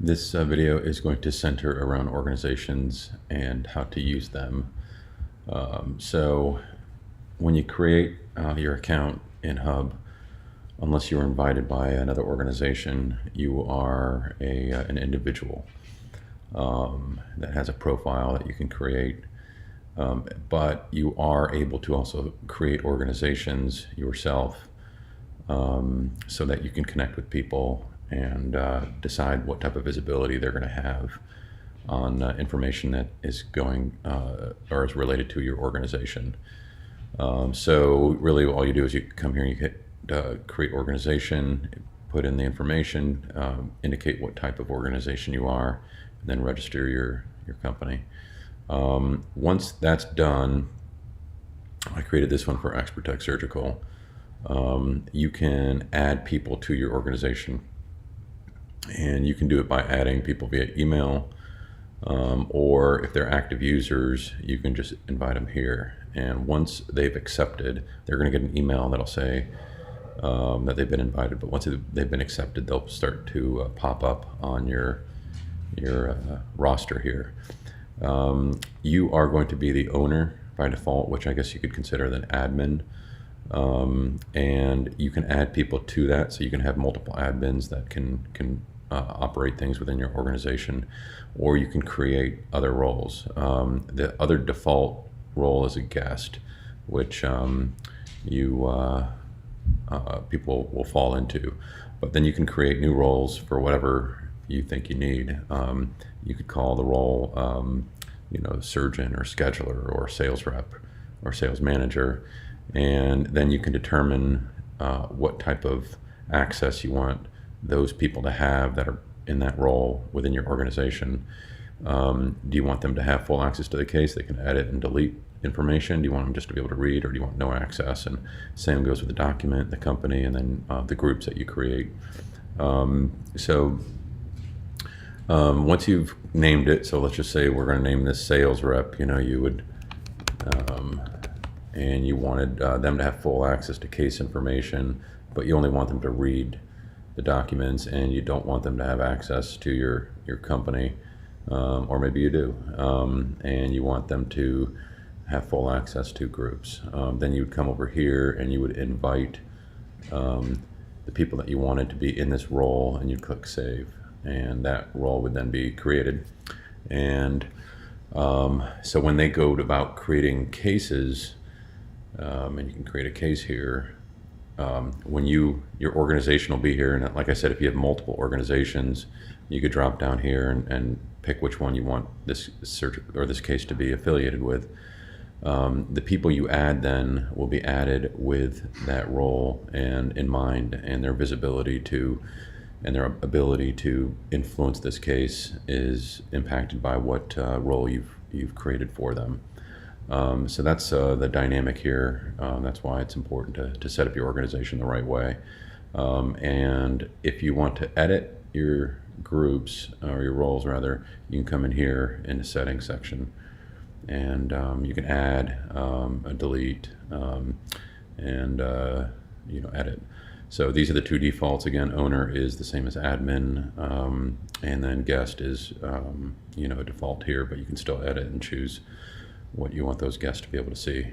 This video is going to center around organizations and how to use them. So when you create your account in Hub, unless you're invited by another organization, you are an individual that has a profile that you can create. But you are able to also create organizations yourself so that you can connect with people and decide what type of visibility they're going to have on information that is going or is related to your organization. So really all you do is you come here and you hit create organization, put in the information, indicate what type of organization you are, and then register your company. Once that's done, I created this one for Expertech Surgical. You can add people to your organization, and you can do it by adding people via email, or if they're active users, you can just invite them here. And once they've accepted, they're going to get an email that'll say that they've been invited. But once they've been accepted, they'll start to pop up on your roster here. You are going to be the owner by default, which I guess you could consider an admin. And you can add people to that, so you can have multiple admins that can operate things within your organization, or you can create other roles. The other default role is a guest, which people will fall into, but then you can create new roles for whatever you think you need. You could call the role surgeon or scheduler or sales rep or sales manager, and then you can determine what type of access you want those people to have that are in that role within your organization. Do you want them to have full access to the case? They can edit and delete information. Do you want them just to be able to read, or do you want no access? And same goes with the document, the company, and then the groups that you create. Once you've named it, so let's just say we're going to name this sales rep, you would and you wanted them to have full access to case information, but you only want them to read the documents, and you don't want them to have access to your company, or maybe you do, and you want them to have full access to groups. Then you would come over here and you would invite the people that you wanted to be in this role, and you'd click save, and that role would then be created. And so when they go about creating cases, and you can create a case here, when your organization will be here, and like I said, if you have multiple organizations, you could drop down here and pick which one you want this search or this case to be affiliated with. The people you add then will be added with that role and in mind, and their visibility to and their ability to influence this case is impacted by what role you've created for them. So that's the dynamic here. That's why it's important to set up your organization the right way. And if you want to edit your groups, or your roles rather, you can come in here in the settings section, and you can add, delete, and edit. So these are the two defaults. Again, owner is the same as admin, and then guest is a default here, but you can still edit and choose what you want those guests to be able to see.